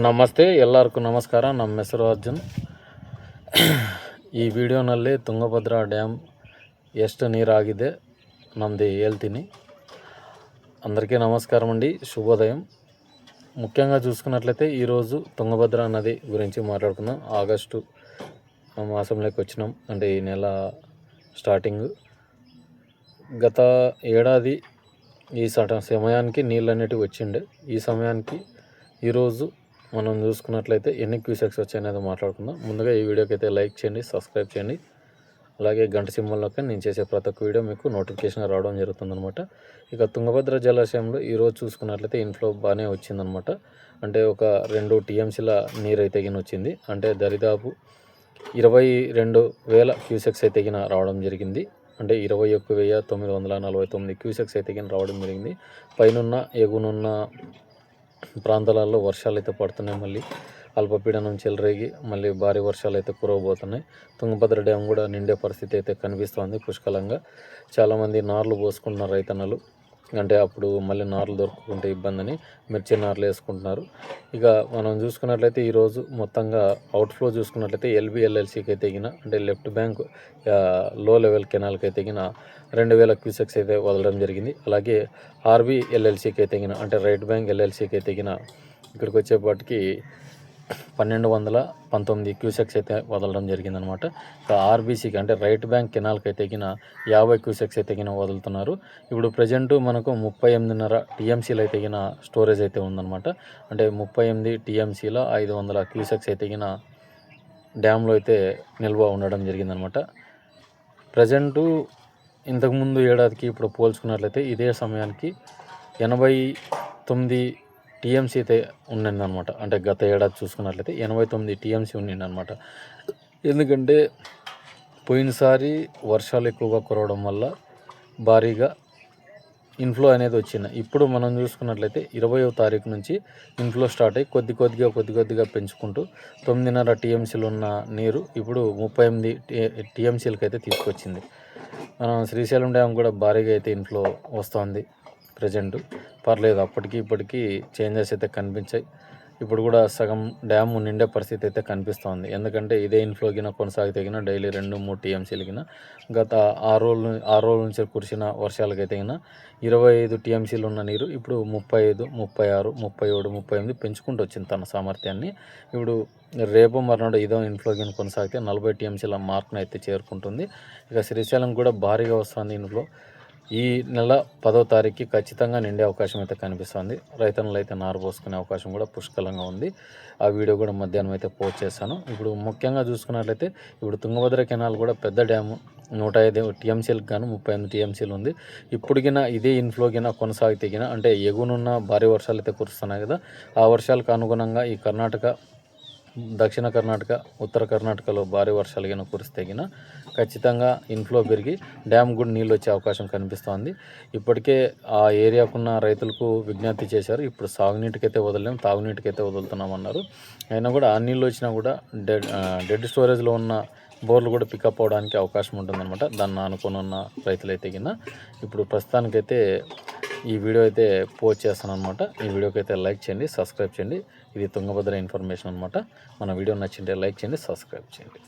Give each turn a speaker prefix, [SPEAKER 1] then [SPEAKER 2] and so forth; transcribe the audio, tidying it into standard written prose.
[SPEAKER 1] ನಮಸ್ತೆ, ಎಲ್ಲರಿಗೂ ನಮಸ್ಕಾರ. ನಮ್ಮ ಹೆಸರು ಅರ್ಜುನ್. ಈ ವಿಡಿಯೋನಲ್ಲಿ ತುಂಗಭದ್ರಾ ಡ್ಯಾಮ್ ಎಷ್ಟು ನೀರಾಗಿದೆ ನಮ್ಮದು ಹೇಳ್ತೀನಿ. అందరికీ నమస్కారం అండి, శుభోదయం. ముఖ్యంగా చూసుకున్నట్లయితే ఈరోజు తుంగభద్ర నది గురించి మాట్లాడుకుందాం. ఆగస్టు మాసంలోకి వచ్చినాం, అంటే ఈ నెల స్టార్టింగ్. గత ఏడాది ఈ సమయానికి నీళ్ళు అనేటివి వచ్చిండే. ఈ సమయానికి ఈరోజు మనం చూసుకున్నట్లయితే ఎన్ని క్యూసెక్స్ వచ్చాయనేది మాట్లాడుకుందాం. ముందుగా ఈ వీడియోకి అయితే లైక్ చేయండి, సబ్స్క్రైబ్ చేయండి. అలాగే గంట సింబల్లోకి నేను చేసే ప్రతి ఒక్క వీడియో మీకు నోటిఫికేషన్ రావడం జరుగుతుందనమాట. ఇక తుంగభద్ర జలాశయంలో ఈరోజు చూసుకున్నట్లయితే ఇన్ఫ్లో బాగానే వచ్చిందనమాట. అంటే ఒక 2 TMCల నీరు అయితే వచ్చింది. అంటే దరిదాపు 22,000 క్యూసెక్స్ అయితే రావడం జరిగింది. అంటే 21,949 క్యూసెక్స్ అయితే రావడం జరిగింది. పైనున్న ఎగునున్న ప్రాంతాలలో వర్షాలు అయితే పడుతున్నాయి. మళ్ళీ అల్పపీడనం చెలరేగి మళ్ళీ భారీ వర్షాలు అయితే కురవబోతున్నాయి. తుంగభద్ర డ్యామ్ కూడా నిండే పరిస్థితి అయితే కనిపిస్తోంది పుష్కలంగా. చాలామంది నార్లు పోసుకుంటున్నారు రైతన్నలు. అంటే అప్పుడు మళ్ళీ నార్లు దొరుకుతుంటే ఇబ్బందని మిర్చి నార్లు వేసుకుంటున్నారు. ఇక మనం చూసుకున్నట్లయితే ఈరోజు మొత్తంగా అవుట్ఫ్లో చూసుకున్నట్లయితే LBLLCకి అయితే అంటే లెఫ్ట్ బ్యాంక్ లో లెవెల్ కెనాల్కి అయితే 2,000 క్యూసెక్స్ అయితే వదలడం జరిగింది. అలాగే RBLLCకి అయితే అంటే రైట్ బ్యాంక్ LLCకి అయితే ఇక్కడికి వచ్చేపాటికి 1,219 క్యూసెక్స్ అయితే వదలడం జరిగిందనమాట. ఇక RBCకి అంటే రైట్ బ్యాంక్ కెనాల్కి అయితే 50 క్యూసెక్స్ అయితే వదులుతున్నారు. ఇప్పుడు ప్రజెంటు మనకు 38.5 TMCలు అయితే స్టోరేజ్ అయితే ఉందన్నమాట. అంటే 38 TMCల 500 క్యూసెక్స్ అయితే డ్యామ్లో అయితే నిల్వ ఉండడం జరిగిందనమాట. ప్రజెంటు ఇంతకుముందు ఏడాదికి ఇప్పుడు పోల్చుకున్నట్లయితే ఇదే సమయానికి 89 TMC అయితే ఉండిందనమాట. అంటే గత ఏడాది చూసుకున్నట్లయితే 89 TMC ఉండిందనమాట. ఎందుకంటే పోయినసారి వర్షాలు ఎక్కువగా కురవడం వల్ల భారీగా ఇన్ఫ్లో అనేది వచ్చింది. ఇప్పుడు మనం చూసుకున్నట్లయితే 20వ తారీఖు నుంచి ఇన్ఫ్లో స్టార్ట్ అయ్యి కొద్ది కొద్దిగా పెంచుకుంటూ 9.5 TMCలు ఉన్న నీరు ఇప్పుడు 38 TMCలకి అయితే తీసుకొచ్చింది. శ్రీశైలం డ్యామ్ కూడా భారీగా అయితే ఇన్ఫ్లో వస్తుంది. ప్రజెంటు పర్లేదు, అప్పటికి ఇప్పటికీ చేంజెస్ అయితే కనిపించాయి. ఇప్పుడు కూడా సగం డ్యాము నిండే పరిస్థితి అయితే కనిపిస్తోంది. ఎందుకంటే ఇదే ఇన్ఫ్లో కొనసాగితే డైలీ 2-3 TMCలు గత 6 రోజుల నుంచి కురిసిన వర్షాలకైతే 25 TMCలు ఉన్న నీరు ఇప్పుడు 35, 36, 37, 38 పెంచుకుంటూ వచ్చింది తన సామర్థ్యాన్ని. ఇప్పుడు రేపు మర్నాడు ఇదో ఇన్ఫ్లో కొనసాగితే 40 TMCల మార్క్ను అయితే చేరుకుంటుంది. ఇక శ్రీశైలం కూడా భారీగా వస్తుంది ఇన్ఫ్లో. ఈ నెల 10వ తారీఖుకి ఖచ్చితంగా నిండే అవకాశం అయితే కనిపిస్తుంది. రైతన్నులు అయితే నారు పోసుకునే అవకాశం కూడా పుష్కలంగా ఉంది. ఆ వీడియో కూడా మధ్యాహ్నం అయితే పోస్ట్ చేస్తాను. ఇప్పుడు ముఖ్యంగా చూసుకున్నట్లయితే ఇప్పుడు తుంగభద్ర కెనాల్ కూడా పెద్ద డ్యాము 105 TMCలకు గాను 38 TMCలు ఉంది. ఇప్పుడుగిన ఇదే ఇన్ఫ్లో కొనసాగితే అంటే ఎగునున్న భారీ వర్షాలు అయితే కురుస్తున్నాయి కదా, ఆ వర్షాలకు అనుగుణంగా ఈ కర్ణాటక, దక్షిణ కర్ణాటక, ఉత్తర కర్ణాటకలో భారీ వర్షాలు కురిస్తే ఖచ్చితంగా ఇన్ఫ్లో పెరిగి డ్యామ్ కూడా నీళ్ళు వచ్చే అవకాశం కనిపిస్తోంది. ఇప్పటికే ఆ ఏరియాకున్న రైతులకు విజ్ఞప్తి చేశారు. ఇప్పుడు సాగునీటికైతే వదలలేము, తాగునీటికైతే వదులుతున్నామన్నారు. అయినా కూడా ఆ నీళ్ళు వచ్చినా కూడా డెడ్ స్టోరేజ్లో ఉన్న బోర్లు కూడా పికప్ అవడానికి అవకాశం ఉంటుందన్నమాట. దాన్ని అనుకుని ఉన్న రైతులైతే ఇప్పుడు ప్రస్తుతానికైతే ఈ వీడియో అయితే పోస్ట్ చేస్తాను అనమాట. ఈ వీడియోకి అయితే లైక్ చేయండి, సబ్స్క్రైబ్ చేయండి. ఇది తుంగభద్ర ఇన్ఫర్మేషన్ అనమాట. మన వీడియో నచ్చింటే లైక్ చేయండి, సబ్స్క్రైబ్ చేయండి.